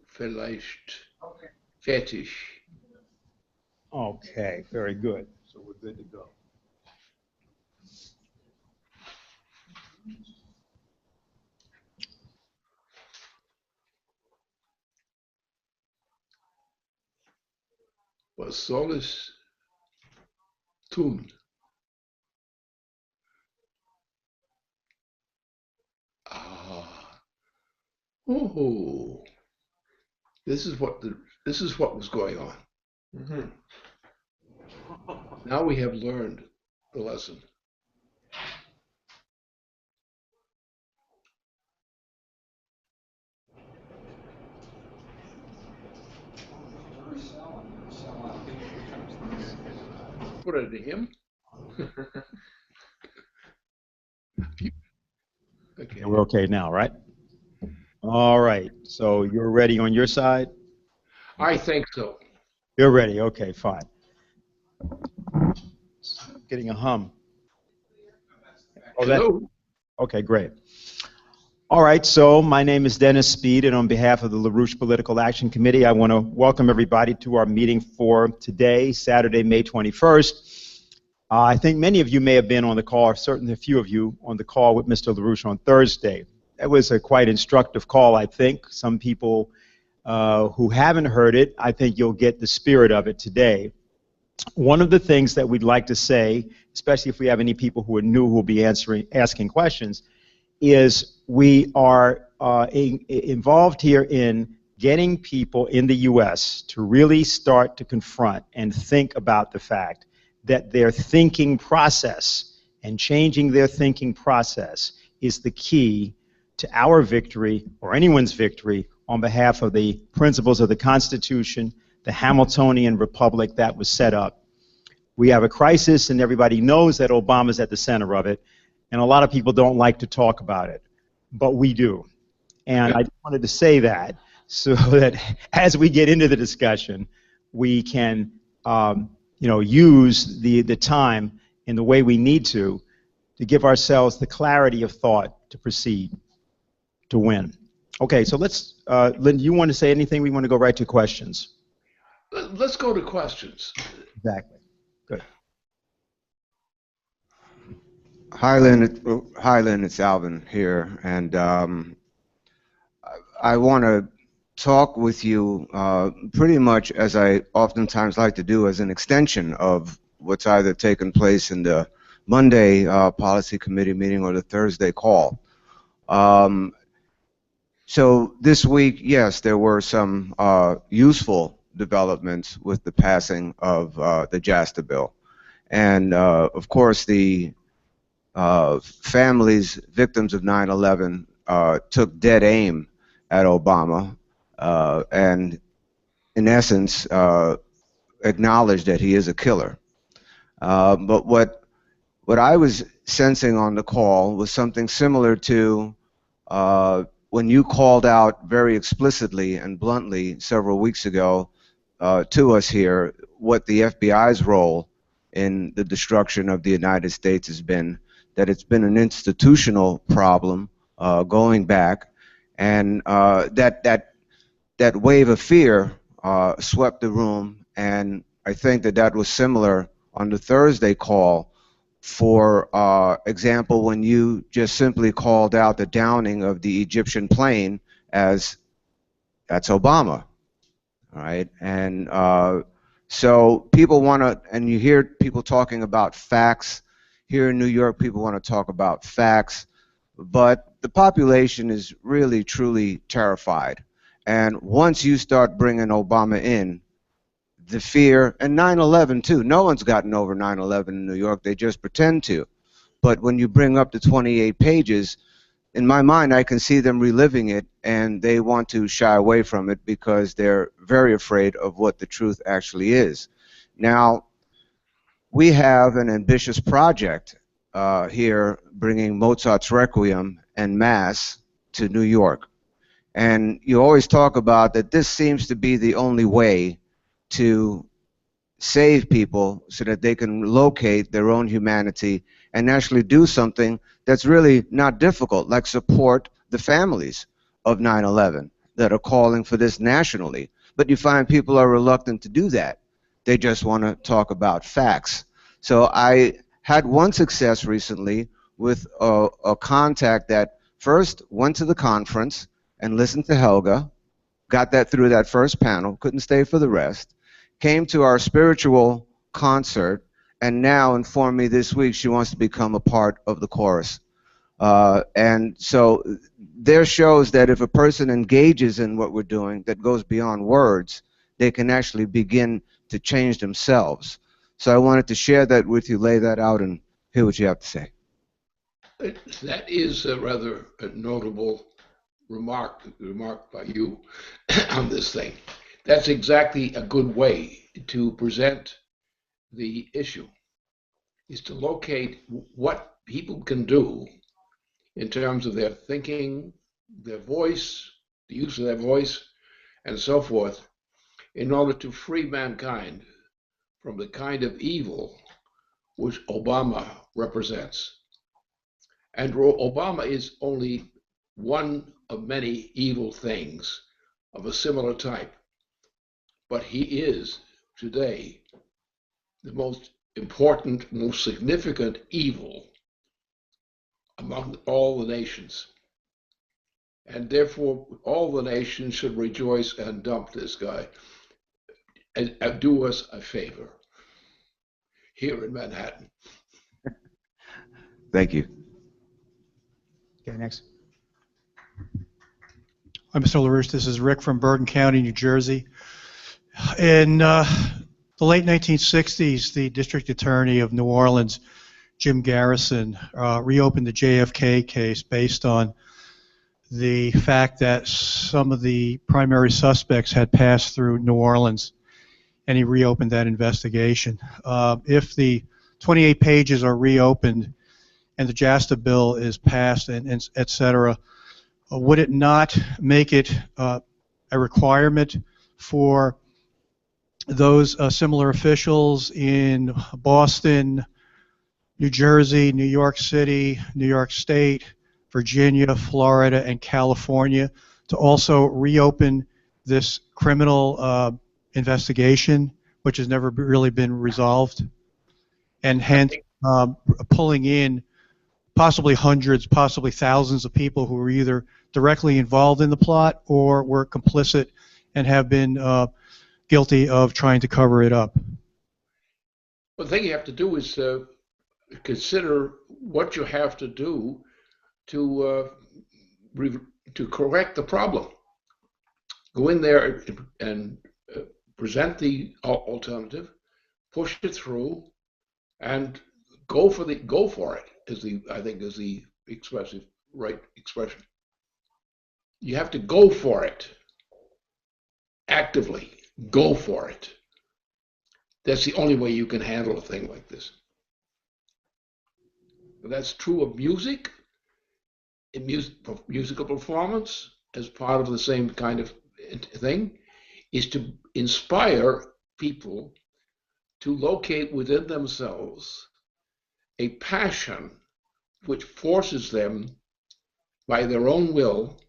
vielleicht fertig. Okay, very good. So we're good to go. Was soll es tun? Ah, oh, this is what was going on. Mhm. Now we have learned the lesson. Put it to him. Okay. We're okay now, right? All right. So you're ready on your side? I think so. You're ready. Okay, fine. Getting a hum. Oh, that. Hello. Okay, great. All right, so my name is Dennis Speed, and on behalf of the LaRouche Political Action Committee, I want to welcome everybody to our meeting for today, Saturday, May 21st. I think many of you may have been on the call, or certainly a few of you on the call with Mr. LaRouche on Thursday. That was a quite instructive call, I think. Some people who haven't heard it, I think you'll get the spirit of it today. One of the things that we'd like to say, especially if we have any people who are new who will be asking questions, is we are involved here in getting people in the U.S. to really start to confront and think about the fact that their thinking process and changing their thinking process is the key to our victory or anyone's victory on behalf of the principles of the Constitution, the Hamiltonian Republic that was set up. We have a crisis, and everybody knows that Obama's at the center of it. And a lot of people don't like to talk about it, but we do. And I just wanted to say that so that as we get into the discussion, we can use the time in the way we need to give ourselves the clarity of thought to proceed, to win. Okay, so let's, Lynn, you want to say anything? We want to go right to questions. Let's go to questions. Exactly. Good. Hi, Lynn, it's Alvin here, and I want to talk with you pretty much as I oftentimes like to do as an extension of what's either taken place in the Monday Policy Committee meeting or the Thursday call. So this week, yes, there were some useful developments with the passing of the JASTA bill. And of course, the families, victims of 9/11, took dead aim at Obama and, in essence, acknowledged that he is a killer. But what I was sensing on the call was something similar to when you called out very explicitly and bluntly several weeks ago to us here what the FBI's role in the destruction of the United States has been, that it's been an institutional problem going back, and that wave of fear swept the room, and I think that was similar on the Thursday call. For example, when you just simply called out the downing of the Egyptian plane as that's Obama, all right? And so people want to, and you hear people talking about facts. Here in New York, people want to talk about facts, but the population is really, truly terrified. And once you start bringing Obama in, the fear, and 9/11 too. No one's gotten over 9/11 in New York. They just pretend to. But when you bring up the 28 pages, in my mind, I can see them reliving it, and they want to shy away from it because they're very afraid of what the truth actually is. Now, we have an ambitious project here bringing Mozart's Requiem en masse to New York. And you always talk about that this seems to be the only way to save people so that they can locate their own humanity and actually do something that's really not difficult, like support the families of 9/11. that are calling for this nationally. But you find people are reluctant to do that. They just want to talk about facts. So I had one success recently with a contact that first went to the conference and listened to Helga, got that through that first panel, couldn't stay for the rest, came to our spiritual concert, and now informed me this week she wants to become a part of the chorus. And so there shows that if a person engages in what we're doing that goes beyond words, they can actually begin to change themselves. So I wanted to share that with you, lay that out, and hear what you have to say. That is a rather notable remark by you on this thing. That's exactly a good way to present the issue, is to locate what people can do in terms of their thinking, their voice, the use of their voice, and so forth, in order to free mankind from the kind of evil which Obama represents. And Obama is only one of many evil things of a similar type. But he is today the most important, most significant evil among all the nations. And therefore, all the nations should rejoice and dump this guy and do us a favor here in Manhattan. Thank you. Okay, next. Hi, Mr. LaRouche. This is Rick from Bergen County, New Jersey. In the late 1960s, the district attorney of New Orleans, Jim Garrison, reopened the JFK case based on the fact that some of the primary suspects had passed through New Orleans, and he reopened that investigation. If the 28 pages are reopened and the JASTA bill is passed, and et cetera, would it not make it a requirement for those similar officials in Boston, New Jersey, New York City, New York State, Virginia, Florida, and California to also reopen this criminal investigation, which has never really been resolved, and hence pulling in possibly hundreds, possibly thousands of people who were either directly involved in the plot or were complicit and have been guilty of trying to cover it up? The thing you have to do is consider what you have to do to correct the problem. Go in there and present the alternative, push it through, and go for it. I think is the right expression. You have to go for it actively. Go for it. That's the only way you can handle a thing like this. But that's true of music, in musical performance, as part of the same kind of thing, is to inspire people to locate within themselves a passion which forces them by their own will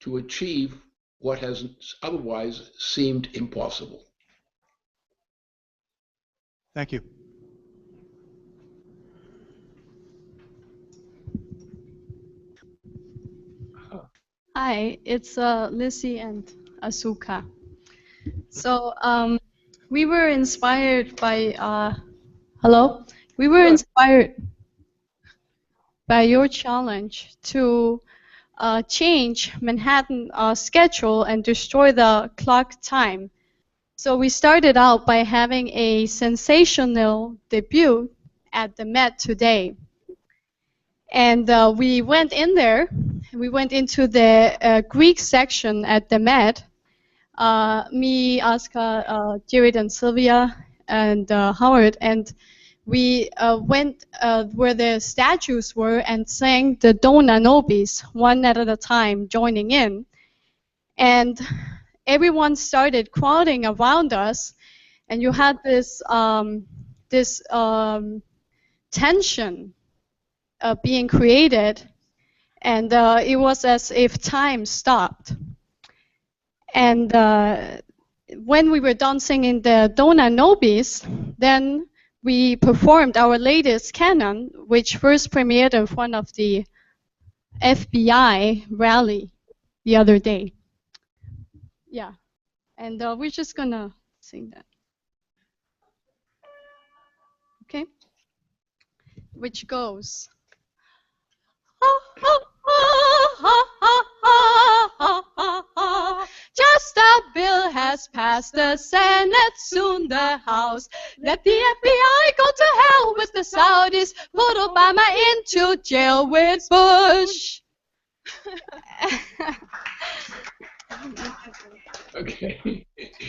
to achieve what has otherwise seemed impossible. Thank you. Hi, it's Lissy and Asuka. So we were inspired by, hello? We were inspired by your challenge to change Manhattan schedule and destroy the clock time. So we started out by having a sensational debut at the Met today. And we went in there. We went into the Greek section at the Met. Me, Aska, Jared, and Sylvia, and Howard, and we went where the statues were and sang the Dona Nobis one at a time, joining in. And everyone started crowding around us, and you had this tension being created, and it was as if time stopped. And when we were done singing the Dona Nobis, then we performed our latest canon, which first premiered in front of the FBI rally the other day. Yeah, and we're just gonna sing that. Okay, which goes. Just a bill has passed the Senate, soon the House. Let the FBI go to hell with the Saudis. Put Obama into jail with Bush. Okay.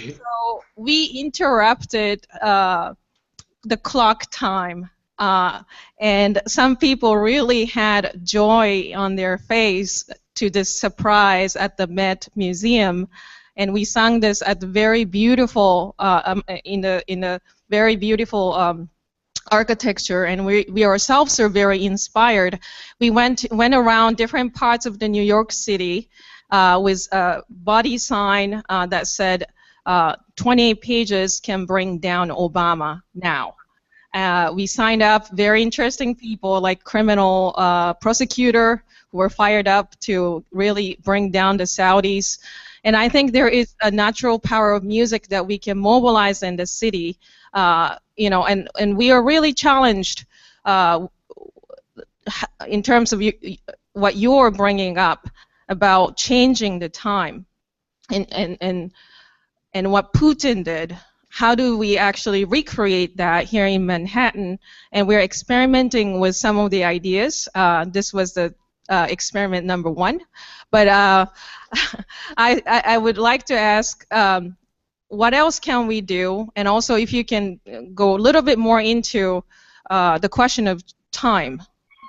So we interrupted the clock time. And some people really had joy on their face to this surprise at the Met Museum, and we sang this at the very beautiful in the very beautiful architecture, and we ourselves are very inspired. We went around different parts of the New York City with a body sign that said 28 pages can bring down Obama now. We signed up very interesting people like criminal prosecutor who were fired up to really bring down the Saudis. And I think there is a natural power of music that we can mobilize in the city, you know, and we are really challenged in terms of what you're bringing up about changing the time and what Putin did. How do we actually recreate that here in Manhattan? And we're experimenting with some of the ideas. This was the experiment number 1. But I would like to ask, what else can we do? And also if you can go a little bit more into the question of time,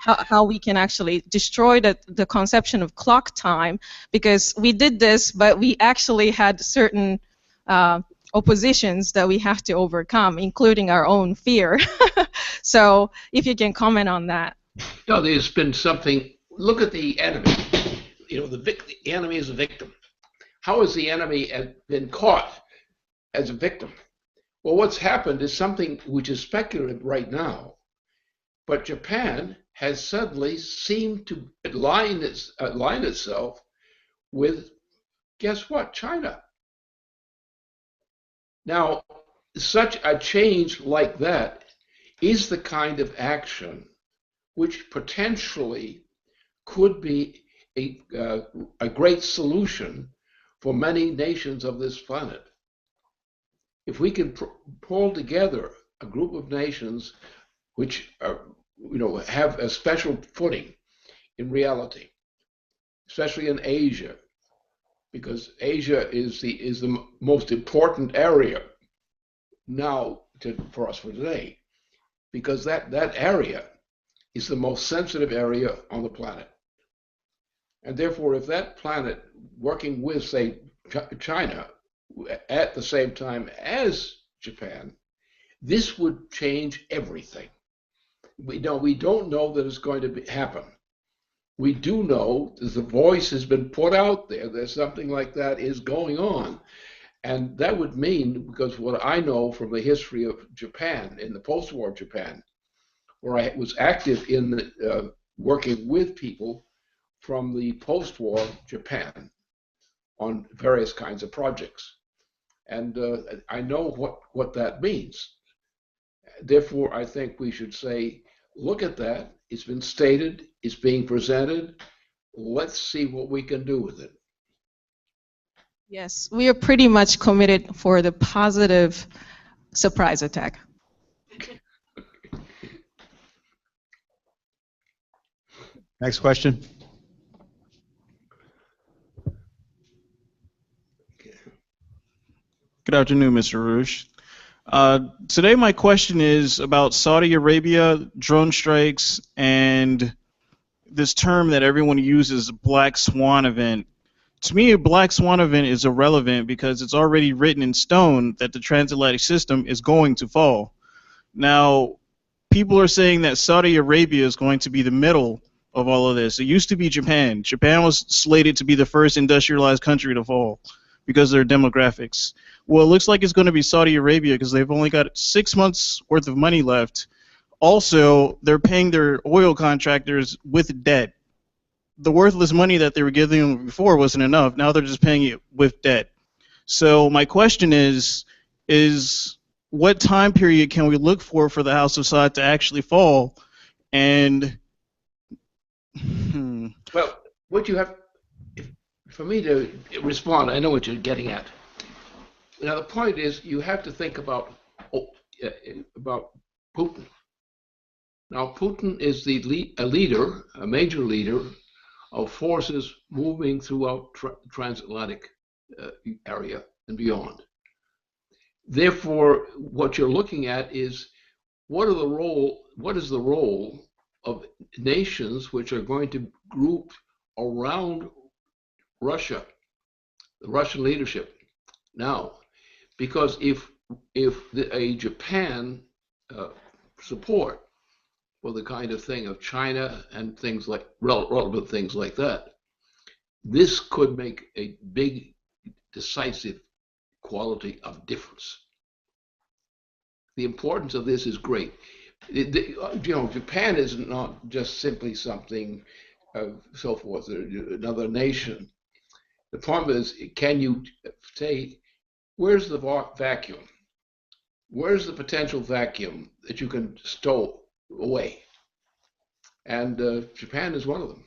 how we can actually destroy the conception of clock time, because we did this, but we actually had certain oppositions that we have to overcome, including our own fear. So if you can comment on that. No, there's been something. Look at the enemy. You know, the enemy is a victim. How has the enemy been caught as a victim? Well, what's happened is something which is speculative right now, but Japan has suddenly seemed to align itself with, guess what, China. Now, such a change like that is the kind of action which potentially could be a great solution for many nations of this planet. If we can pull together a group of nations which are, you know, have a special footing in reality, especially in Asia, because Asia is the most important area now for us for today, because that area is the most sensitive area on the planet. And therefore, if that planet working with, say, China at the same time as Japan, this would change everything. We don't know that it's going to happen. We do know that the voice has been put out there that something like that is going on. And that would mean, because what I know from the history of Japan, in the post-war Japan, where I was active in working with people from the post-war Japan on various kinds of projects. And I know what that means. Therefore, I think we should say, look at that. It's been stated. It's being presented. Let's see what we can do with it. Yes, we are pretty much committed for the positive surprise attack. Next question. Good afternoon, Mr. LaRouche. Today my question is about Saudi Arabia, drone strikes, and this term that everyone uses, black swan event. To me, a black swan event is irrelevant because it's already written in stone that the transatlantic system is going to fall. Now, people are saying that Saudi Arabia is going to be the middle of all of this. It used to be Japan. Japan was slated to be the first industrialized country to fall. because of their demographics. Well, it looks like it's going to be Saudi Arabia because they've only got 6 months worth of money left. Also, they're paying their oil contractors with debt. The worthless money that they were giving them before wasn't enough. Now they're just paying it with debt. So my question is what time period can we look for the House of Saud to actually fall? And Well, what you have, for me to respond, I know what you're getting at. Now, the point is, you have to think about Putin. Now, Putin is a major leader of forces moving throughout transatlantic area and beyond. Therefore, what you're looking at is what is the role of nations which are going to group around Russia, the Russian leadership. Now, because if a Japan support for the kind of thing of China and things like relevant things like that, this could make a big, decisive quality of difference. The importance of this is great. Japan is not just simply something so forth, another nation. The problem is, can you say, where's the vacuum? Where's the potential vacuum that you can stow away? And Japan is one of them.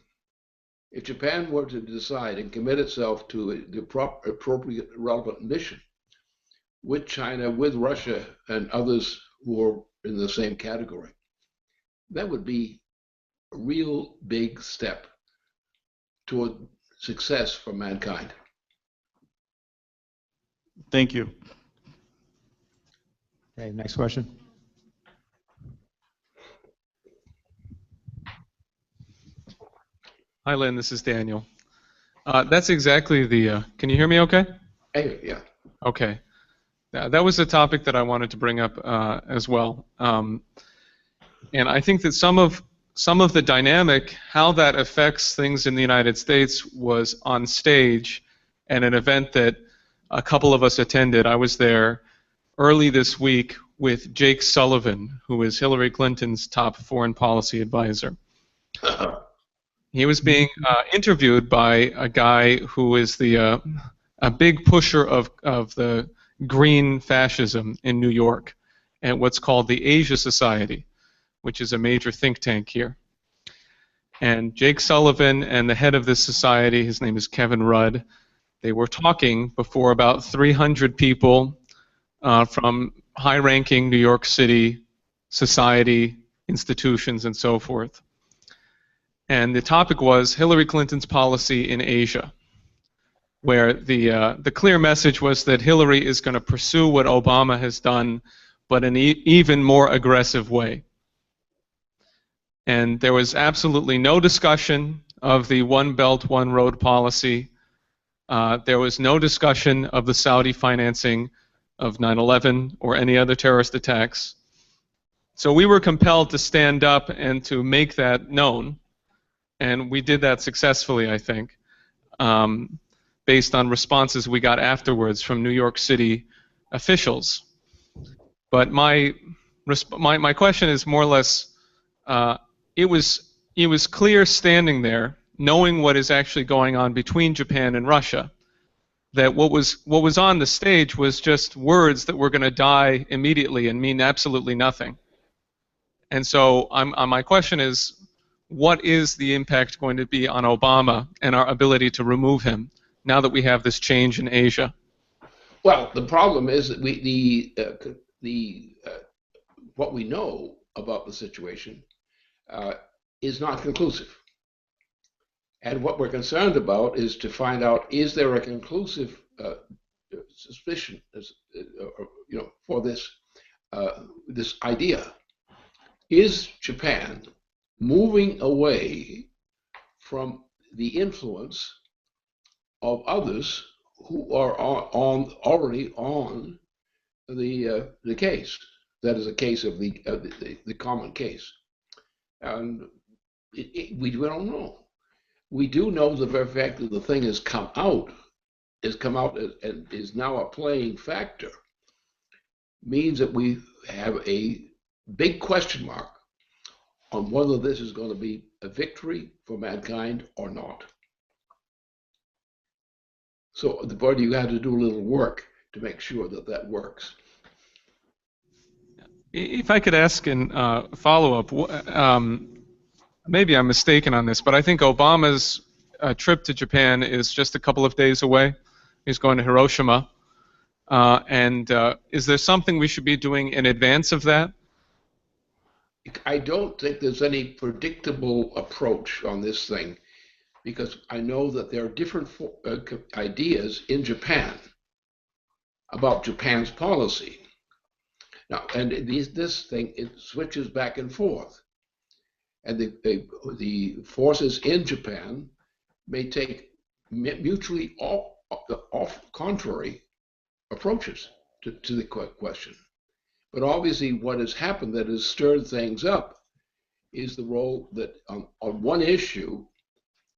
If Japan were to decide and commit itself to the appropriate relevant mission with China, with Russia, and others who are in the same category, that would be a real big step toward success for mankind. thank you. Okay, next question. Hi, Lynn. This is Daniel. That's exactly the. Can you hear me? Okay. Hey, yeah. Okay. That was the topic that I wanted to bring up as well. And I think that some of the dynamic, how that affects things in the United States, was on stage at an event that a couple of us attended. I was there early this week with Jake Sullivan, who is Hillary Clinton's top foreign policy advisor. He was being interviewed by a guy who is a big pusher of the green fascism in New York and what's called the Asia Society, which is a major think tank here. And Jake Sullivan and the head of this society, his name is Kevin Rudd, they were talking before about 300 people from high-ranking New York City society, institutions, and so forth. And the topic was Hillary Clinton's policy in Asia, where the clear message was that Hillary is going to pursue what Obama has done, but in an even more aggressive way. And there was absolutely no discussion of the One Belt, One Road policy. There was no discussion of the Saudi financing of 9/11 or any other terrorist attacks. So we were compelled to stand up and to make that known. And we did that successfully, I think, based on responses we got afterwards from New York City officials. But my question is more or less, it was clear standing there, knowing what is actually going on between Japan and Russia, that what was on the stage was just words that were going to die immediately and mean absolutely nothing. And so my question is, what is the impact going to be on Obama and our ability to remove him now that we have this change in Asia? Well, the problem is that what we know about the situation is not conclusive. And what we're concerned about is to find out, is there a conclusive suspicion, for this idea? Is Japan moving away from the influence of others who are already on the case? That is a case of the common case, and we don't know. We do know the very fact that the thing has come out has come out and is now a playing factor means that we have a big question mark on whether this is going to be a victory for mankind or not. So the party, you have to do a little work to make sure that that works. If I could ask in follow-up, maybe I'm mistaken on this, but I think Obama's trip to Japan is just a couple of days away. He's going to Hiroshima. And is there something we should be doing in advance of that? I don't think there's any predictable approach on this thing, because I know that there are different ideas in Japan about Japan's policy. Now, and this thing, it switches back and forth. And the forces in Japan may take mutually off contrary approaches to the question. But obviously what has happened that has stirred things up is the role that on one issue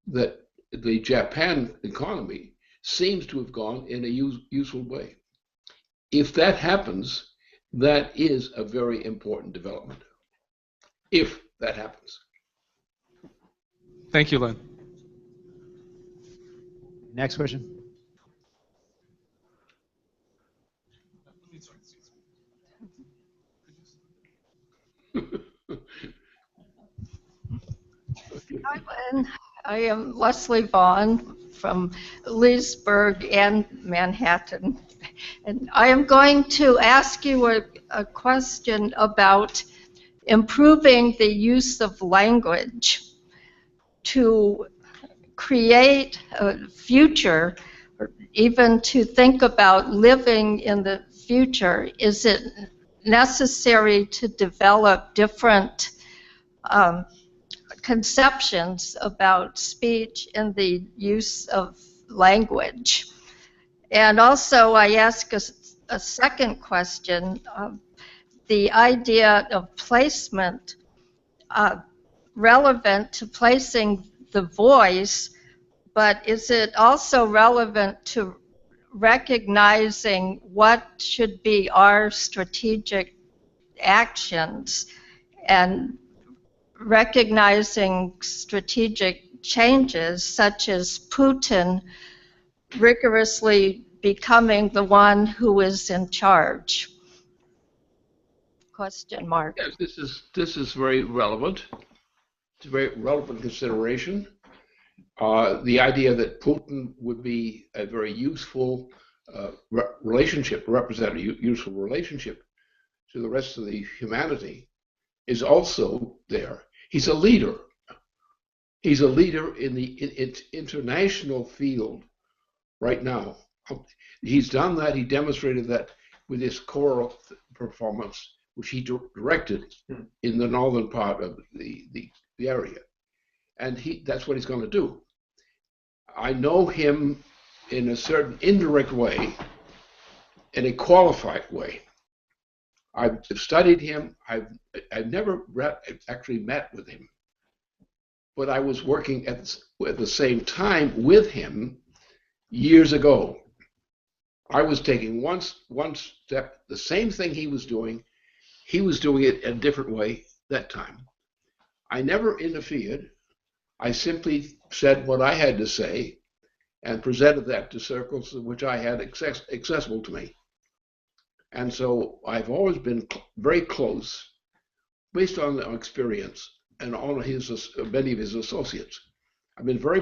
that the Japan economy seems to have gone in a useful way. If that happens, that is a very important development. If that happens. Thank you, Lynn. Next question. Hi, Lynn. I am Leslie Vaughn from Leesburg and Manhattan. And I am going to ask you a question about improving the use of language to create a future, or even to think about living in the future. Is it necessary to develop different conceptions about speech and the use of language? And also I ask a second question, the idea of placement relevant to placing the voice, but is it also relevant to recognizing what should be our strategic actions and recognizing strategic changes such as Putin rigorously becoming the one who is in charge? Question mark. Yes, this is very relevant. It's a very relevant consideration. The idea that Putin would be a very useful useful relationship to the rest of the humanity is also there. He's a leader. He's a leader in the international field right now. He's done that. He demonstrated that with his choral performance, which he directed in the northern part of the area. And that's what he's going to do. I know him in a certain indirect way, in a qualified way. I've studied him. I've never actually met with him, but I was working at the same time with him years ago. I was taking one step, the same thing he was doing it a different way that time. I never interfered. I simply said what I had to say and presented that to circles which I had accessible to me. And so I've always been very close, based on experience and on many of his associates. I've been very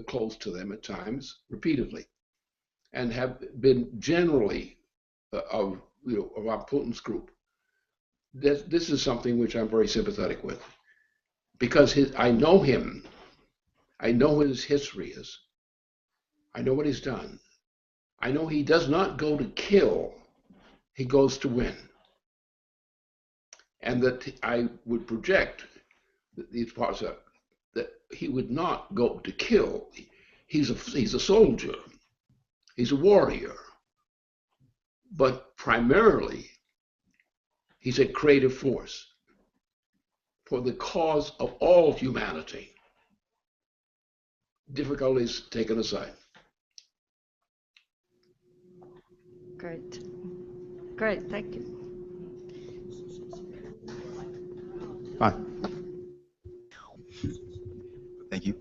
close to them at times, repeatedly, and have been generally of our Putin's group. This is something which I'm very sympathetic with, because I know him. I know what his history is. I know what he's done. I know he does not go to kill. He goes to win. And that I would project these parts up, that he would not go to kill. He's a soldier. He's a warrior. But primarily, he's a creative force for the cause of all humanity. Difficulties taken aside. Great. Great, thank you. Fine. Thank you.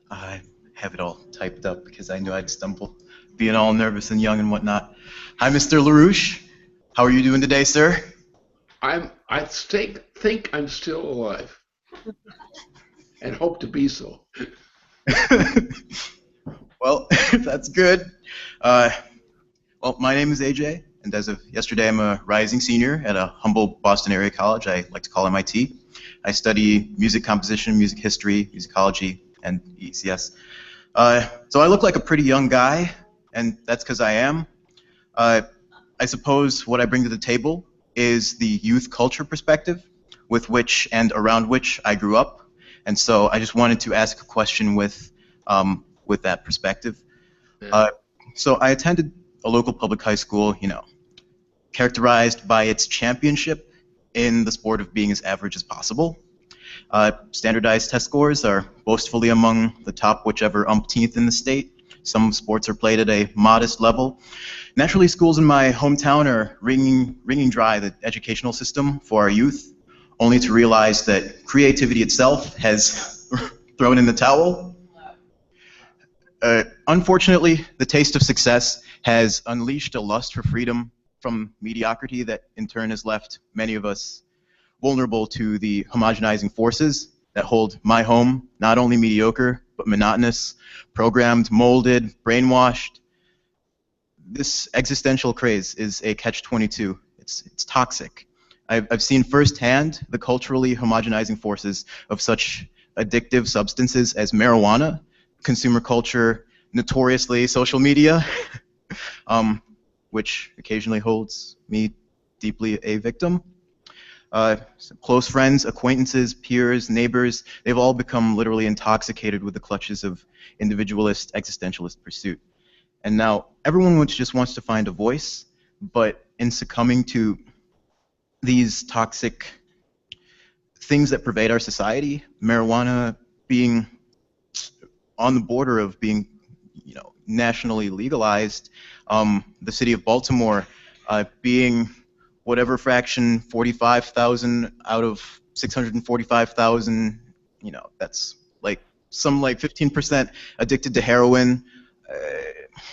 I have it all typed up because I knew I'd stumble, being all nervous and young and whatnot. Hi, Mr. LaRouche. How are you doing today, sir? Think I'm still alive, and hope to be so. Well, that's good. Well, my name is AJ, and as of yesterday, I'm a rising senior at a humble Boston area college I like to call MIT. I study music composition, music history, musicology, and ECS. So I look like a pretty young guy, and that's because I am. I suppose what I bring to the table is the youth culture perspective with which and around which I grew up. And so I just wanted to ask a question with that perspective. So I attended a local public high school, characterized by its championship in the sport of being as average as possible. Standardized test scores are boastfully among the top whichever umpteenth in the state. Some sports are played at a modest level. Naturally, schools in my hometown are wringing dry the educational system for our youth, only to realize that creativity itself has thrown in the towel. Unfortunately, the taste of success has unleashed a lust for freedom from mediocrity that in turn has left many of us vulnerable to the homogenizing forces that hold my home not only mediocre, but monotonous, programmed, molded, brainwashed. This existential craze is a catch-22. It's toxic. I've seen firsthand the culturally homogenizing forces of such addictive substances as marijuana, consumer culture, notoriously social media, which occasionally holds me deeply a victim. Close friends, acquaintances, peers, neighbors, they've all become literally intoxicated with the clutches of individualist, existentialist pursuit. And now everyone just wants to find a voice, but in succumbing to these toxic things that pervade our society, marijuana being on the border of being, nationally legalized, the city of Baltimore being whatever fraction, 45,000 out of 645,000, that's like some 15% addicted to heroin.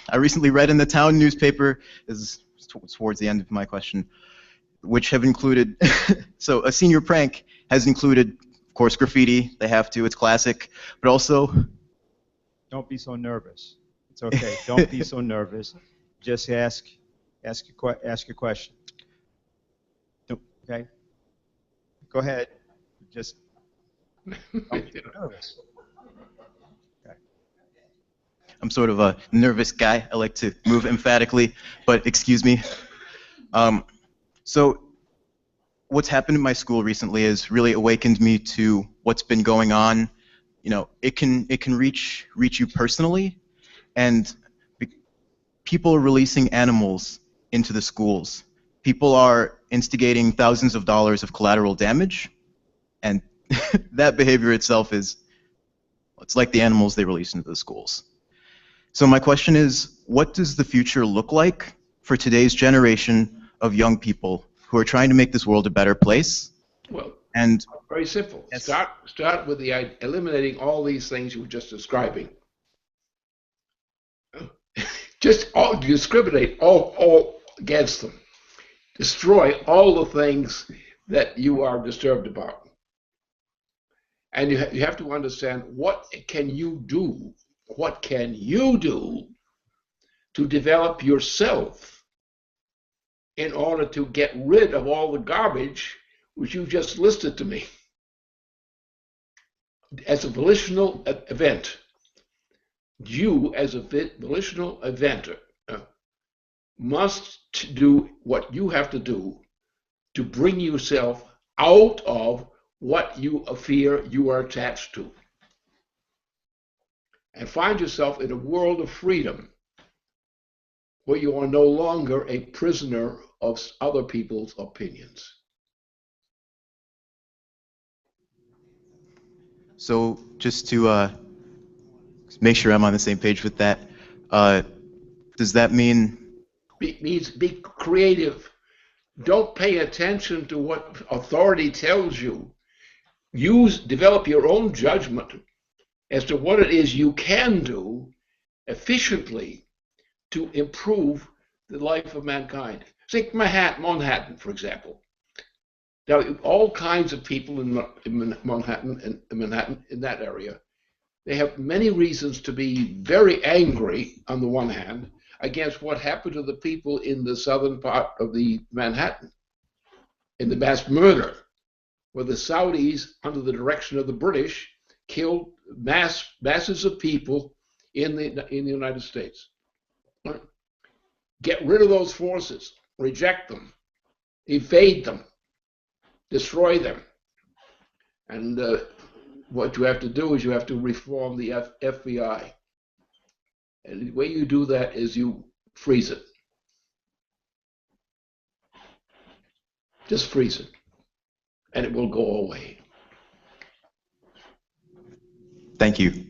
I recently read in the town newspaper, this is towards the end of my question, which have included, so a senior prank has included, of course, graffiti, they have to, it's classic, but also... Don't be so nervous. It's okay. Don't be so nervous. Just ask your question. Okay? Go ahead. Just don't be nervous. Okay. I'm sort of a nervous guy. I like to move emphatically, but excuse me. So what's happened in my school recently has really awakened me to what's been going on. It can reach you personally, and people are releasing animals into the schools. People are instigating thousands of dollars of collateral damage, and that behavior itself it's like the animals they release into the schools. So my question is, what does the future look like for today's generation of young people who are trying to make this world a better place? Well, and very simple. Yes. Start with eliminating all these things you were just describing. Just discriminate all against them. Destroy all the things that you are disturbed about. And you have to understand, what can you do? What can you do to develop yourself in order to get rid of all the garbage which you just listed to me? As a volitional event, you as a volitional eventer must do what you have to do to bring yourself out of what you fear you are attached to, and find yourself in a world of freedom where you are no longer a prisoner of other people's opinions. So just to make sure I'm on the same page with that, does that mean means be creative. Don't pay attention to what authority tells you. Develop your own judgment as to what it is you can do efficiently to improve the life of mankind. Take Manhattan, for example. Now, all kinds of people in Manhattan, in that area, they have many reasons to be very angry, on the one hand, against what happened to the people in the southern part of the Manhattan, in the mass murder, where the Saudis, under the direction of the British, killed masses of people in the United States. Get rid of those forces, reject them, evade them, destroy them. And what you have to do is you have to reform the FBI. And the way you do that is you freeze it. Just freeze it. And it will go away. Thank you.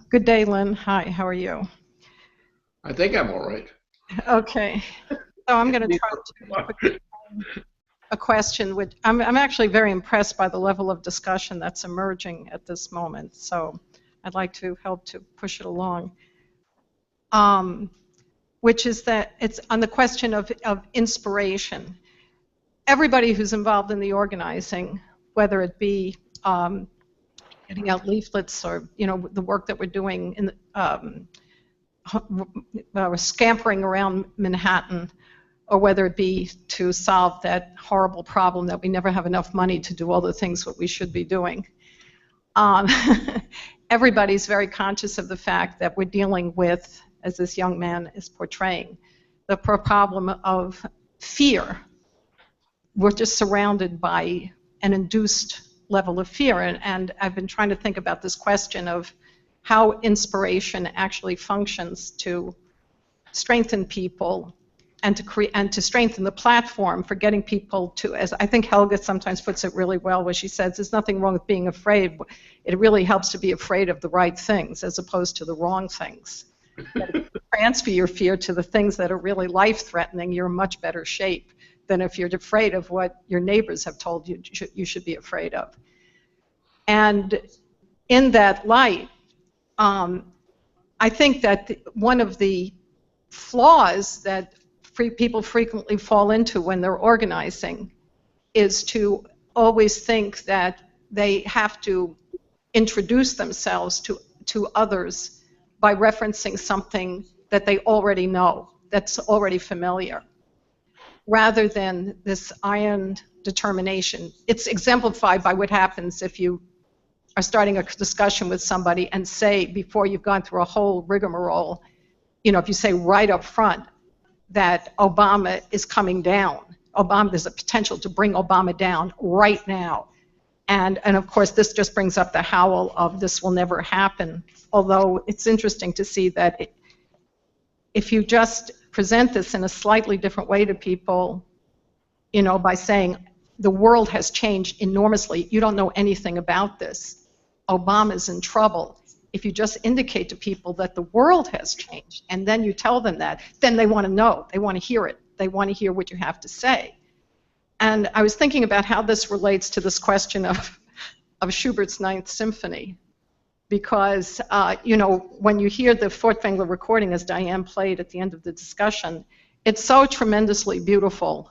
Good day, Lynn. Hi, how are you? I think I'm all right. Okay. So I'm going to try to a question which I'm actually very impressed by the level of discussion that's emerging at this moment. So I'd like to help to push it along. Which is that it's on the question of inspiration. Everybody who's involved in the organizing, whether it be getting out leaflets or the work that we're doing in scampering around Manhattan, or whether it be to solve that horrible problem that we never have enough money to do all the things that we should be doing. Everybody's very conscious of the fact that we're dealing with, as this young man is portraying, the problem of fear. We're just surrounded by an induced level of fear, and I've been trying to think about this question of how inspiration actually functions to strengthen people and to strengthen the platform for getting people to, as I think Helga sometimes puts it really well, where she says there's nothing wrong with being afraid. It really helps to be afraid of the right things as opposed to the wrong things. If you transfer your fear to the things that are really life-threatening, you're in much better shape than if you're afraid of what your neighbors have told you you should be afraid of. And in that light, I think that one of the flaws that people frequently fall into when they're organizing is to always think that they have to introduce themselves to others by referencing something that they already know, that's already familiar, rather than this iron determination. It's exemplified by what happens if you are starting a discussion with somebody and say, before you've gone through a whole rigmarole, if you say right up front that Obama is coming down, there's a potential to bring Obama down right now. And of course, this just brings up the howl of this will never happen. Although it's interesting to see that if you just present this in a slightly different way to people, by saying the world has changed enormously, you don't know anything about this, Obama's in trouble. If you just indicate to people that the world has changed, and then you tell them that, then they want to know, they want to hear it, they want to hear what you have to say. And I was thinking about how this relates to this question of Schubert's Ninth Symphony, because when you hear the Furtwängler recording, as Diane played at the end of the discussion, it's so tremendously beautiful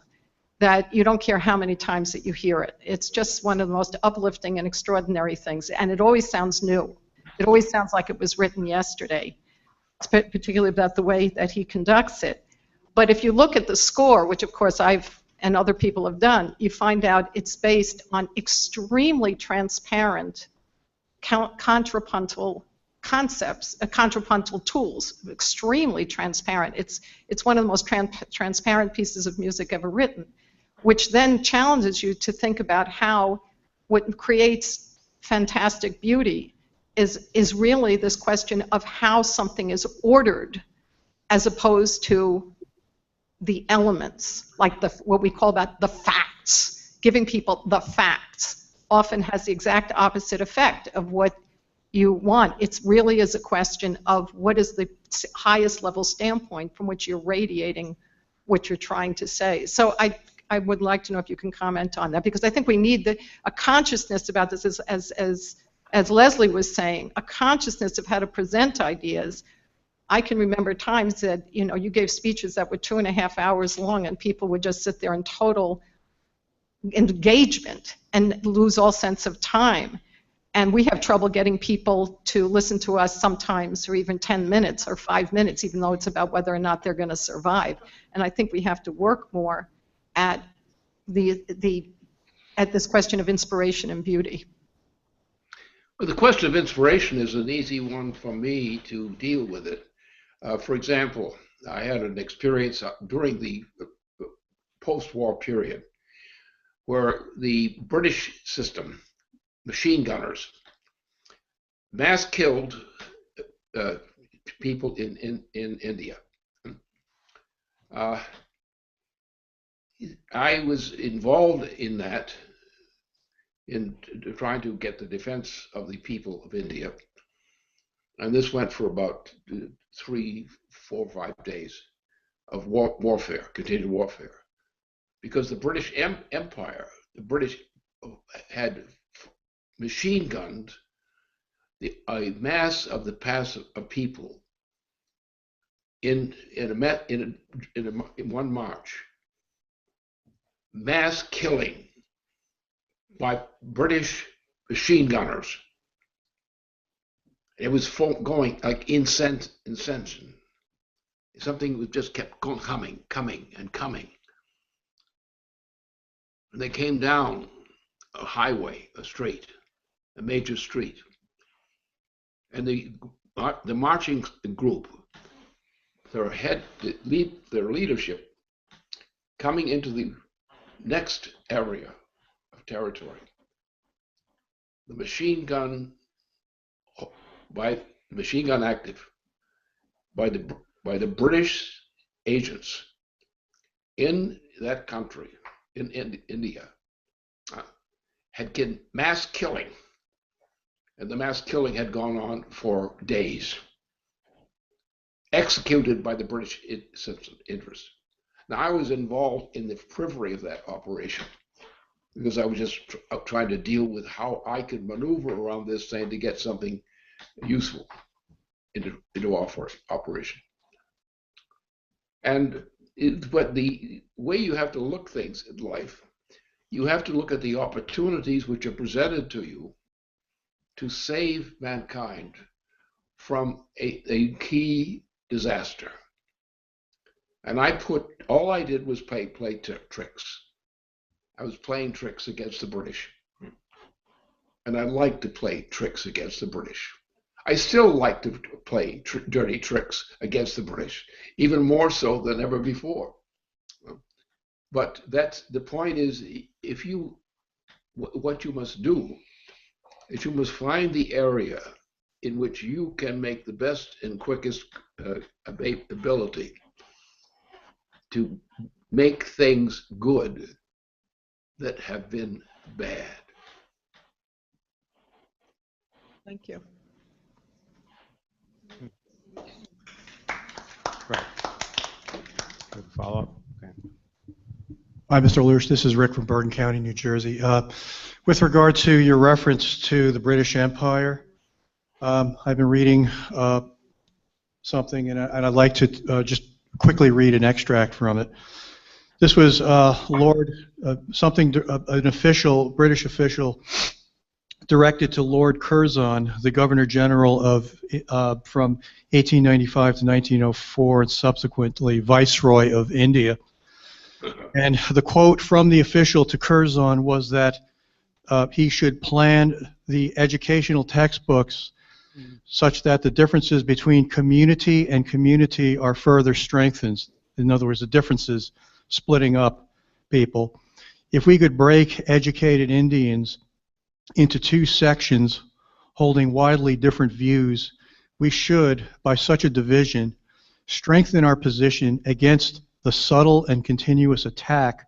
that you don't care how many times that you hear it. It's just one of the most uplifting and extraordinary things, and it always sounds new. It always sounds like it was written yesterday, particularly about the way that he conducts it. But if you look at the score, which of course I've and other people have done, you find out it's based on extremely transparent contrapuntal concepts, contrapuntal tools, extremely transparent. It's one of the most transparent pieces of music ever written, which then challenges you to think about how what creates fantastic beauty is really this question of how something is ordered as opposed to the elements, like what we call about the facts, giving people the facts often has the exact opposite effect of what you want. It really is a question of what is the highest level standpoint from which you're radiating what you're trying to say. So I would like to know if you can comment on that, because I think we need a consciousness about this, as Leslie was saying, a consciousness of how to present ideas. I can remember times that, you know, you gave speeches that were 2.5 hours long and people would just sit there in total engagement and lose all sense of time. And we have trouble getting people to listen to us sometimes for even 10 minutes or 5 minutes, even though it's about whether or not they're going to survive. And I think we have to work more at at this question of inspiration and beauty. Well, the question of inspiration is an easy one for me to deal with it. For example, I had an experience during the post-war period where the British system, machine gunners, mass killed people in India. I was involved in that, in trying to get the defense of the people of India. And this went for about 3, 4, 5 days of warfare, continued warfare. Because the British Empire, the British had machine gunned a mass of people in one march. Mass killing by British machine gunners. It was going like incessant. Something was just kept coming. And they came down a highway, a major street. And the marching group, their leadership, coming into the next area of territory, the machine gun active by the British agents in that country, in India, had mass killing, and the mass killing had gone on for days, executed by the British interests. Now, I was involved in the periphery of that operation because I was just trying to deal with how I could maneuver around this thing to get something useful into operation. But the way you have to look things in life, you have to look at the opportunities which are presented to you to save mankind from a key disaster. And all I did was play tricks. I was playing tricks against the British. And I like to play tricks against the British. I still like to play dirty tricks against the British, even more so than ever before. But the point is, what you must do is you must find the area in which you can make the best and quickest ability to make things good that have been bad. Thank you. Right. Good follow-up. Okay. Hi, Mr. LaRouche. This is Rick from Bergen County, New Jersey. With regard to your reference to the British Empire, I've been reading something, and I'd like to just quickly read an extract from it. This was an official, British official, directed to Lord Curzon, the Governor General of from 1895 to 1904, and subsequently Viceroy of India. And the quote from the official to Curzon was that he should plan the educational textbooks such that the differences between community and community are further strengthened. In other words, the differences splitting up people. If we could break educated Indians into 2 sections holding widely different views, we should, by such a division, strengthen our position against the subtle and continuous attack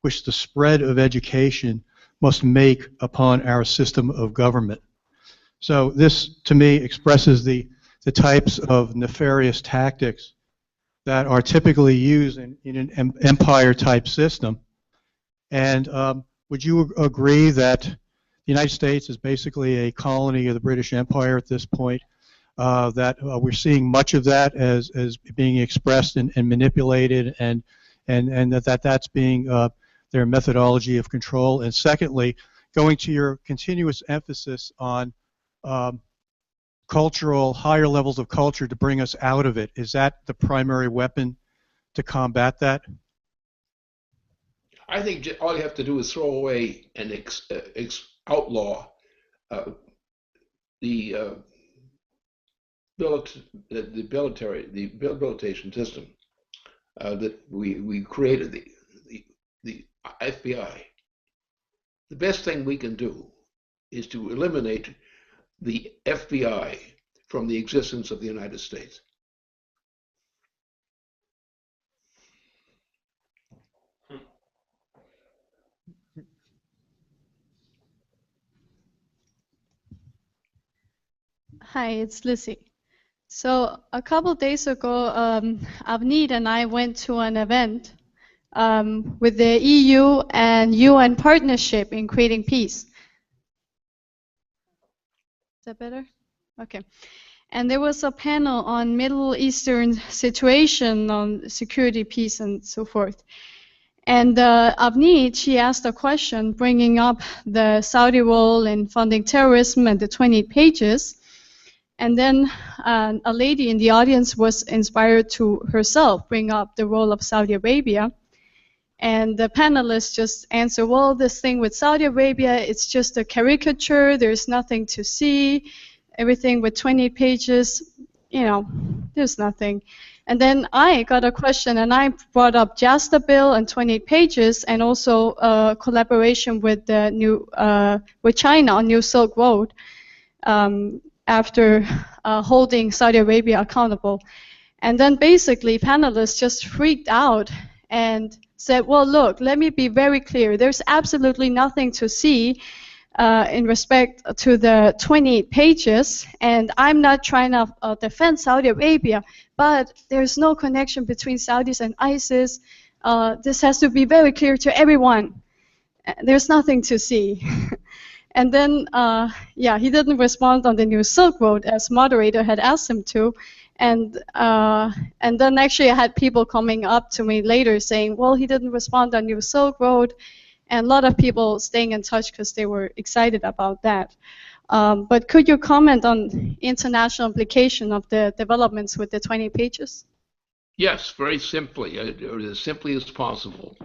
which the spread of education must make upon our system of government. So this, to me, expresses the types of nefarious tactics that are typically used in an empire-type system. And would you agree that the United States is basically a colony of the British Empire at this point? That we're seeing much of that as being expressed and manipulated, and that's being their methodology of control. And secondly, going to your continuous emphasis on higher levels of culture to bring us out of it, is that the primary weapon to combat that? I think all you have to do is throw away and outlaw the rehabilitation system that we created, the FBI. The best thing we can do is to eliminate the FBI from the existence of the United States. Hi, it's Lizzie. So a couple days ago, Avneet and I went to an event with the EU and UN partnership in creating peace. Is that better? Okay. And there was a panel on Middle Eastern situation, on security, peace, and so forth. And Avneet, she asked a question bringing up the Saudi role in funding terrorism and the 28 pages. And then a lady in the audience was inspired to herself bring up the role of Saudi Arabia. And the panelists just answer, well, this thing with Saudi Arabia, it's just a caricature. There's nothing to see. Everything with 28 pages, you know, there's nothing. And then I got a question, and I brought up JASTA bill and 28 pages, and also collaboration with the with China on New Silk Road after holding Saudi Arabia accountable. And then basically panelists just freaked out and said, well, look, let me be very clear. There's absolutely nothing to see in respect to the 28 pages, and I'm not trying to defend Saudi Arabia, but there's no connection between Saudis and ISIS. This has to be very clear to everyone. There's nothing to see. And then, yeah, he didn't respond on the New Silk Road as moderator had asked him to. And then actually I had people coming up to me later saying, well, he didn't respond on New Silk Road. And a lot of people staying in touch because they were excited about that. But could you comment on international implication of the developments with the 20 pages? Yes, very simply, or as simply as possible.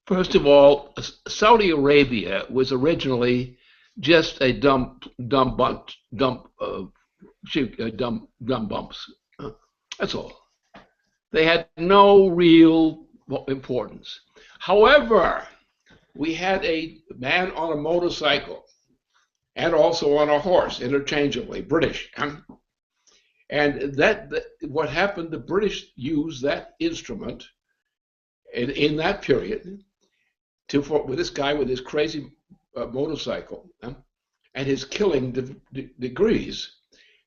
First of all, Saudi Arabia was originally just a dumb bumps. That's all. They had no real importance. However, we had a man on a motorcycle and also on a horse, interchangeably, British. And what happened, the British used that instrument in that period with this guy with his crazy motorcycle and his killing degrees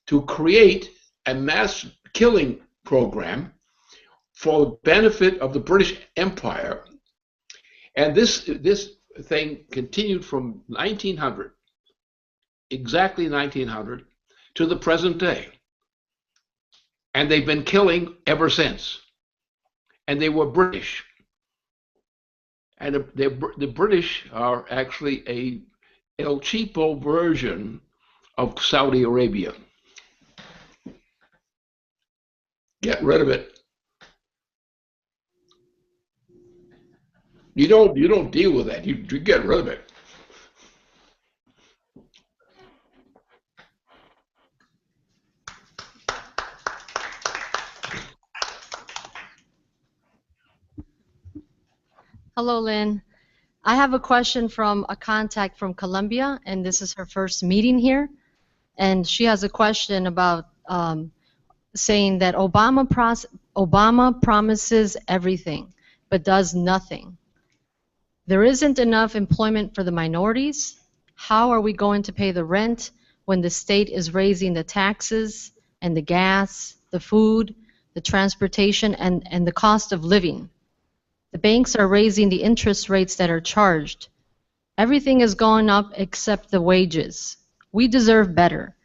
to create a mass killing program for the benefit of the British Empire. And this thing continued from 1900, exactly 1900, to the present day. And they've been killing ever since. And they were British. And the British are actually a El Cheapo version of Saudi Arabia. Get rid of it. You don't deal with that. You get rid of it. Hello, Lynn. I have a question from a contact from Colombia, and this is her first meeting here. And she has a question about saying that Obama promises everything, but does nothing. There isn't enough employment for the minorities. How are we going to pay the rent when the state is raising the taxes and the gas, the food, the transportation, and the cost of living? The banks are raising the interest rates that are charged. Everything is going up except the wages. We deserve better.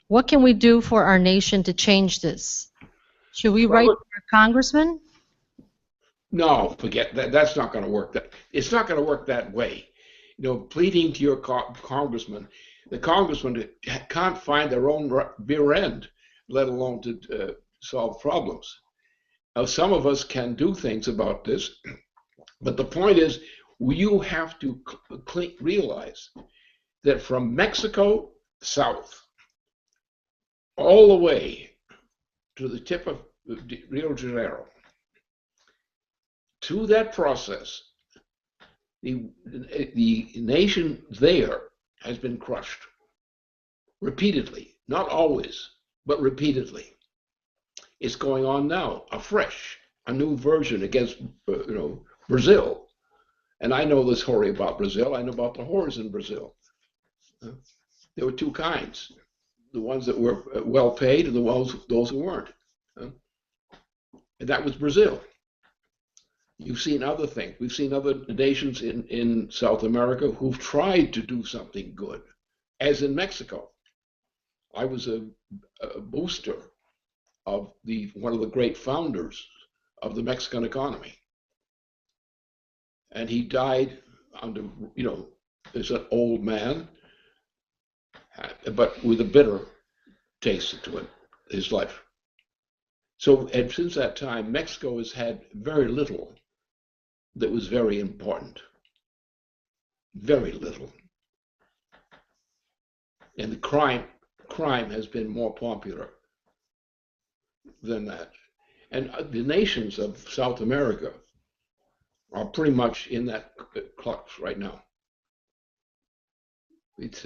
What can we do for our nation to change this? Should we write Well, to our congressman? no, forget that. That's not going to work. It's not going to work that way. You know, pleading to your congressman, the congressman can't find their own rear end, let alone to solve problems. Now, some of us can do things about this, but the point is, you have to realize that from Mexico south, all the way to the tip of Rio de Janeiro, through that process, the nation there has been crushed repeatedly, not always, but repeatedly. It's going on now, afresh, a new version against Brazil. And I know this story about Brazil. I know about the whores in Brazil. There were two kinds: the ones that were well paid and those who weren't. And that was Brazil. You've seen other things. We've seen other nations in South America who've tried to do something good, as in Mexico. I was a booster of one of the great founders of the Mexican economy. And he died under, as an old man, but with a bitter taste to it, his life. So, and since that time, Mexico has had very little that was very important. Very little. And the crime has been more popular than that. And the nations of South America are pretty much in that clutch right now. It's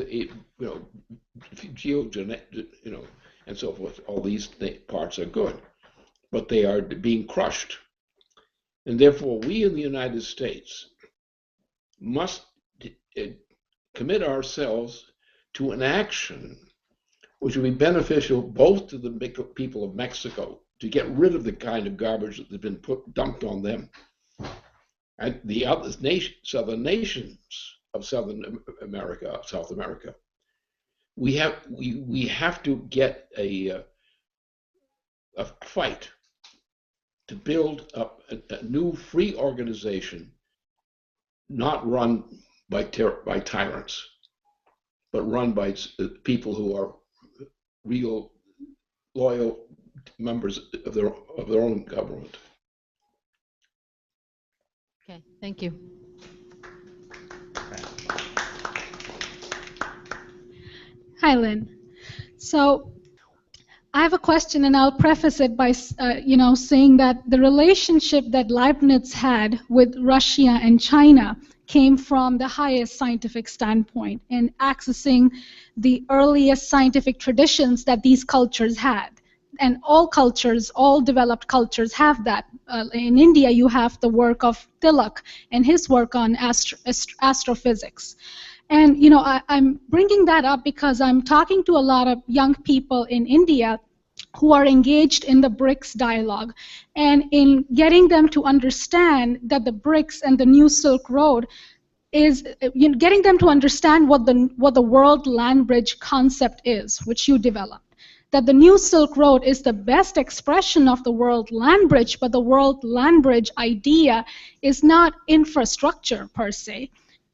and so forth. All these parts are good, but they are being crushed, and therefore we in the United States must commit ourselves to an action which will be beneficial both to the people of Mexico to get rid of the kind of garbage that has been dumped on them, and the other southern nations of South America. We have to get a fight to build up a new free organization, not run by tyrants, but run by people who are real loyal members of their own government. Okay, thank you. Hi, Lynn. So I have a question, and I'll preface it by, saying that the relationship that Leibniz had with Russia and China came from the highest scientific standpoint in accessing the earliest scientific traditions that these cultures had. And all cultures, all developed cultures have that. In India, you have the work of Tilak and his work on astrophysics. And, I'm bringing that up because I'm talking to a lot of young people in India who are engaged in the BRICS dialogue, and in getting them to understand that the BRICS and the New Silk Road is getting them to understand what the world land bridge concept is, which you developed. That the New Silk Road is the best expression of the world land bridge, but the world land bridge idea is not infrastructure per se.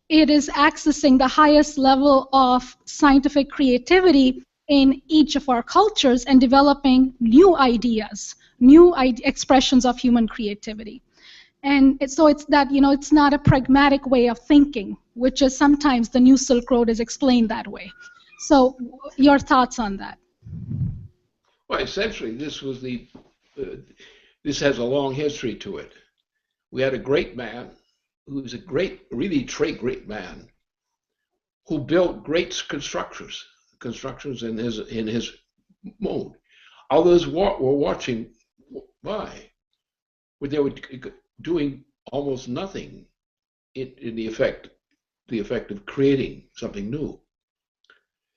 It is accessing the highest level of scientific creativity in each of our cultures and developing new ideas, new expressions of human creativity. And so it's that, it's not a pragmatic way of thinking, which is sometimes the New Silk Road is explained that way. So your thoughts on that? Well, essentially, this has a long history to it. We had a great man who's really great man, who built great constructions in his mode. Others were watching by, where they were doing almost nothing in the effect of creating something new.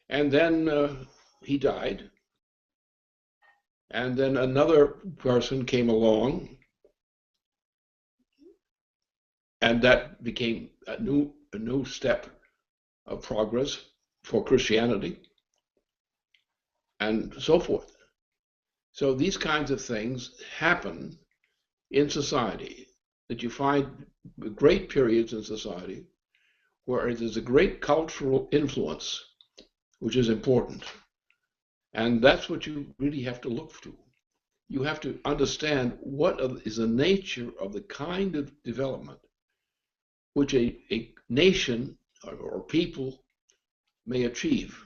And then he died. And then another person came along, and that became a new step of progress for Christianity, and so forth. So these kinds of things happen in society, that you find great periods in society where there's a great cultural influence, which is important. And that's what you really have to look to. You have to understand what is the nature of the kind of development which a nation or people may achieve.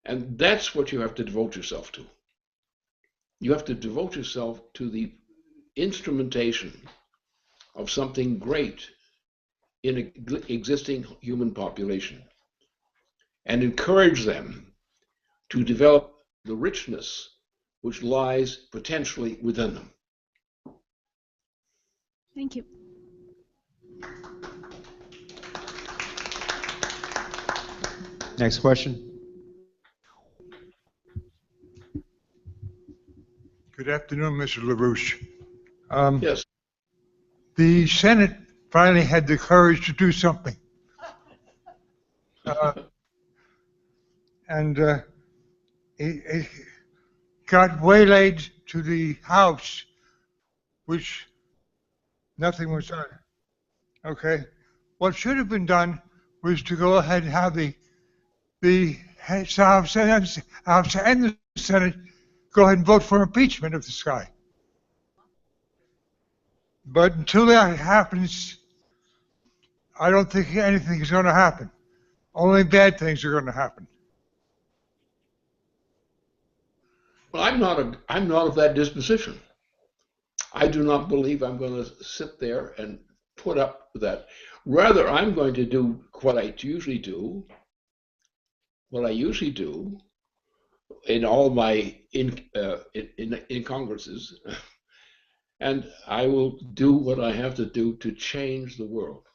And that's what you have to devote yourself to. You have to devote yourself to the instrumentation of something great in an existing human population and encourage them to develop the richness which lies potentially within them. Thank you. Next question. Good afternoon, Mr. LaRouche. Yes. The Senate finally had the courage to do something. It got waylaid to the House, which nothing was done. Okay? What should have been done was to go ahead and have the House and the Senate go ahead and vote for impeachment of this guy. But until that happens, I don't think anything is going to happen. Only bad things are going to happen. Well, I'm not of that disposition. I do not believe I'm going to sit there and put up with that. Rather, I'm going to do what I usually do. What I usually do in all my in congresses, and I will do what I have to do to change the world.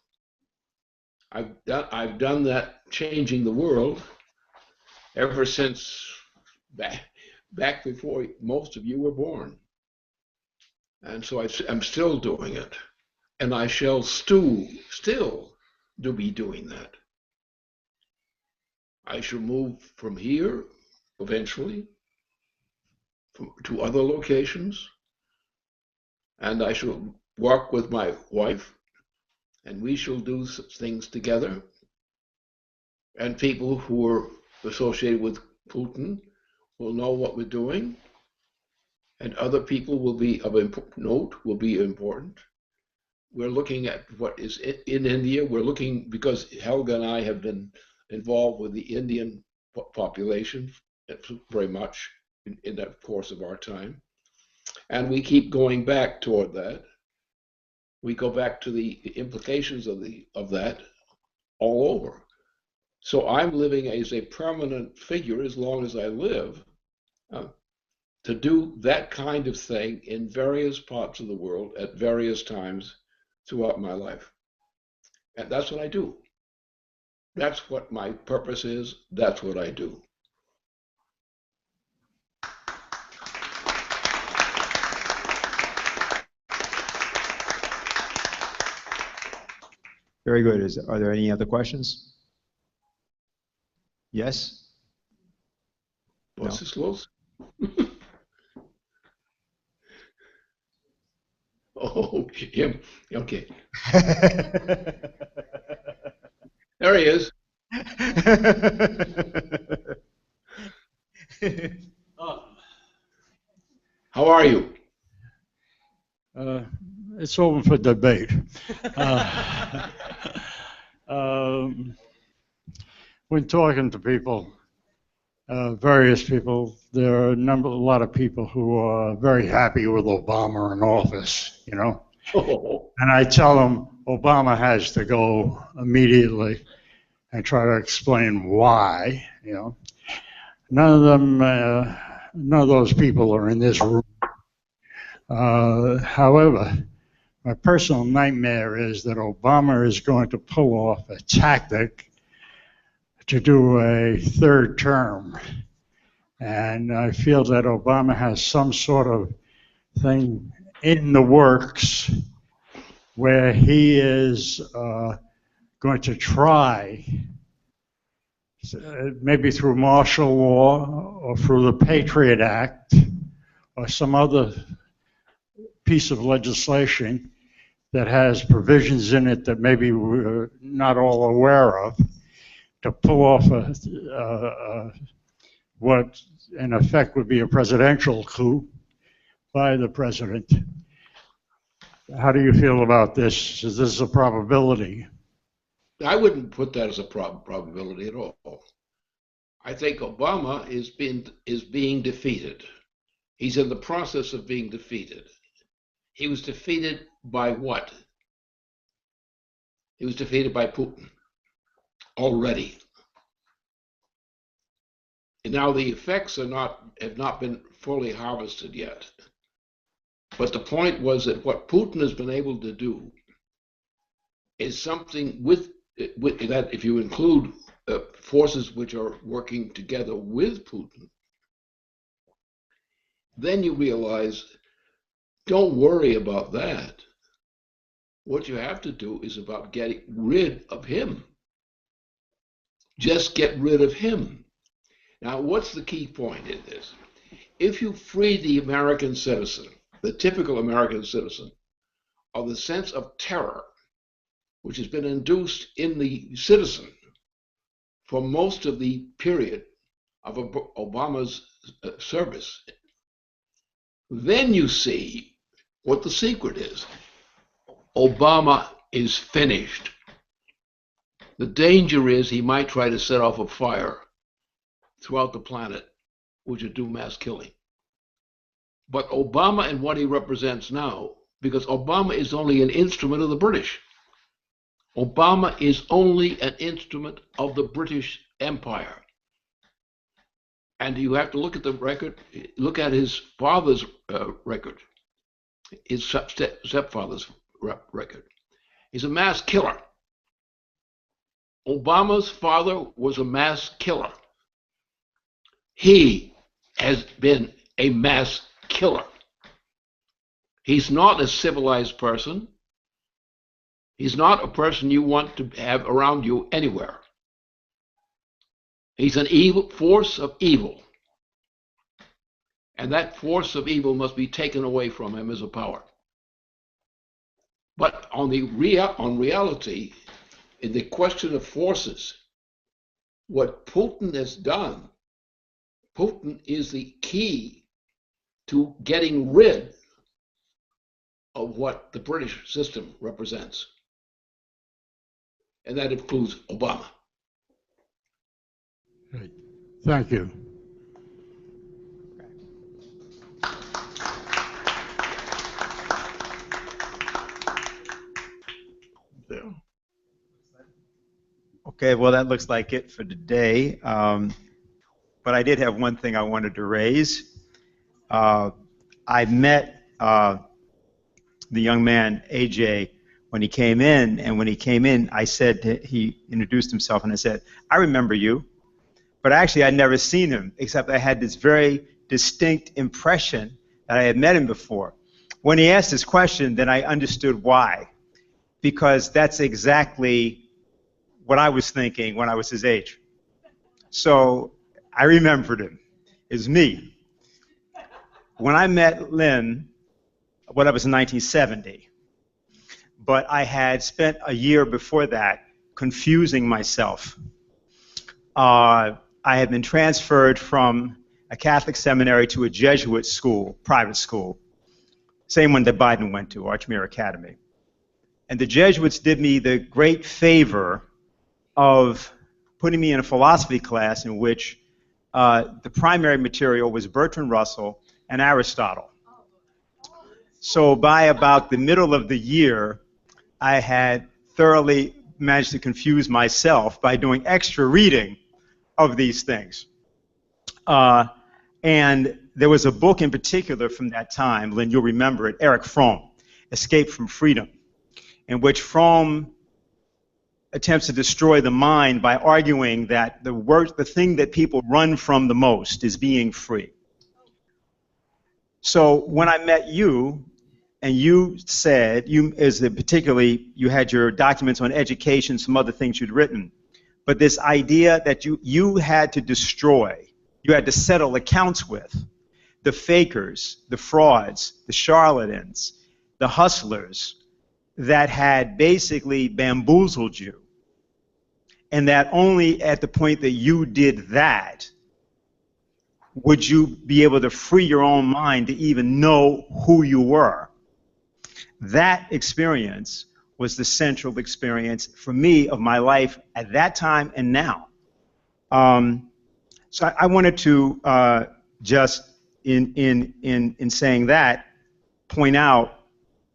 I've done that, changing the world, ever since back before most of you were born. And so I'm still doing it, and I shall still be doing that. I shall move from here eventually to other locations, and I shall work with my wife, and we shall do things together. And people who are associated with Putin will know what we're doing, and other people will be of note, will be important. We're looking at what is in India. We're looking, because Helga and I have been involved with the Indian population very much in that course of our time. And we keep going back toward that. We go back to the implications of that all over. So I'm living as a permanent figure as long as I live to do that kind of thing in various parts of the world at various times throughout my life. And that's what I do. That's what my purpose is. That's what I do. Very good. Are there any other questions? Yes? What's this close? Oh, him. Okay. There he is. How are you? It's open for debate. When talking to people, various people, there are a lot of people who are very happy with Obama in office, you know. Oh. And I tell them Obama has to go immediately and try to explain why, you know. None of those people are in this room. However, My personal nightmare is that Obama is going to pull off a tactic to do a third term. And I feel that Obama has some sort of thing in the works where he is going to try, maybe through martial law or through the Patriot Act or some other piece of legislation that has provisions in it that maybe we're not all aware of, to pull off what in effect would be a presidential coup by the president. How do you feel about this? Is this a probability? I wouldn't put that as a probability at all. I think Obama is being defeated. He's in the process of being defeated. He was defeated by what? He was defeated by Putin already. And now the effects have not been fully harvested yet. But the point was that what Putin has been able to do is something with that, if you include forces which are working together with Putin, then you realize, don't worry about that. What you have to do is about getting rid of him. Just get rid of him. Now, what's the key point in this? If you free the American citizen, the typical American citizen, of the sense of terror which has been induced in the citizen for most of the period of Obama's service, then you see what the secret is. Obama is finished. The danger is he might try to set off a fire throughout the planet, which would do mass killing. But Obama and what he represents now, because Obama is only an instrument of the British. Obama is only an instrument of the British Empire. And you have to look at the record, look at his father's record, his stepfather's record. He's a mass killer. Obama's father was a mass killer. He has been a mass killer. He's not a civilized person. He's not a person you want to have around you anywhere. He's an evil force of evil. And that force of evil must be taken away from him as a power. But on reality, in the question of forces, what Putin has done, Putin is the key to getting rid of what the British system represents. And that includes Obama. Thank you. Okay, well, that looks like it for today. But I did have one thing I wanted to raise. I met the young man, AJ, when he came in, and when he came in, he introduced himself, and I said, I remember you, but actually I'd never seen him, except I had this very distinct impression that I had met him before. When he asked this question, then I understood why, because that's exactly what I was thinking when I was his age. So I remembered him. It's me. When I met Lynn, well, that was in 1970. But I had spent a year before that confusing myself. I had been transferred from a Catholic seminary to a Jesuit school, private school, same one that Biden went to, Archmere Academy. And the Jesuits did me the great favor of putting me in a philosophy class in which the primary material was Bertrand Russell and Aristotle. So by about the middle of the year, I had thoroughly managed to confuse myself by doing extra reading of these things. And there was a book in particular from that time, Lynn, you'll remember it, Erich Fromm. Escape from Freedom, in which Fromm attempts to destroy the mind by arguing that the thing that people run from the most is being free. So when I met you, and you said, you had your documents on education, some other things you'd written, but this idea that you had to destroy, you had to settle accounts with the fakers, the frauds, the charlatans, the hustlers that had basically bamboozled you. And that only at the point that you did that would you be able to free your own mind to even know who you were. That experience was the central experience for me of my life at that time and now. So I wanted to just in saying that, point out,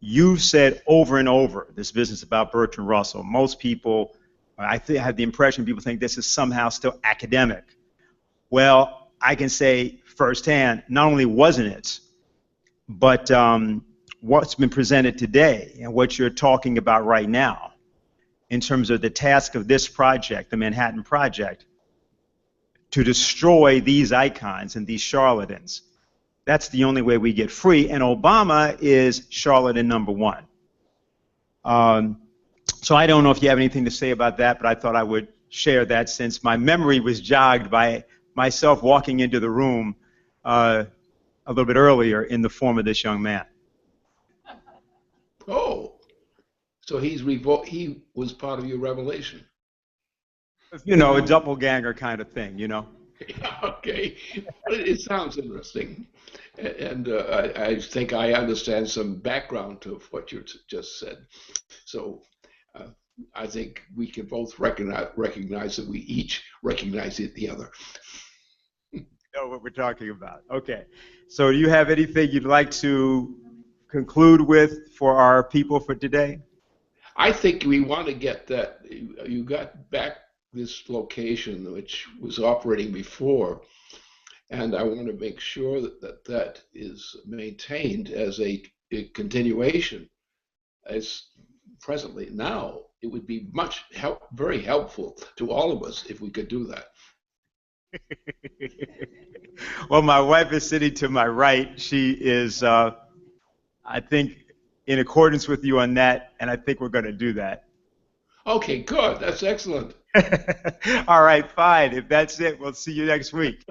you've said over and over this business about Bertrand Russell. Most people, I have the impression people think this is somehow still academic. Well, I can say firsthand, not only wasn't it, but what's been presented today and what you're talking about right now in terms of the task of this project, the Manhattan Project, to destroy these icons and these charlatans. That's the only way we get free, and Obama is charlatan number one. So I don't know if you have anything to say about that, but I thought I would share that since my memory was jogged by myself walking into the room a little bit earlier in the form of this young man. Oh, so he was part of your revelation. You know, a doppelganger kind of thing, you know. Okay, it sounds interesting, and I think I understand some background to what you just said. So I think we can both recognize that we each recognize the other. Know what we're talking about. Okay, so do you have anything you'd like to conclude with for our people for today? I think we want to get that. You got back this location which was operating before, and I want to make sure that is maintained as a continuation. As presently now, it would be very helpful to all of us if we could do that. Well, my wife is sitting to my right. She is, I think, in accordance with you on that, and I think we're going to do that. Okay, good. That's excellent. All right, fine. If that's it, we'll see you next week.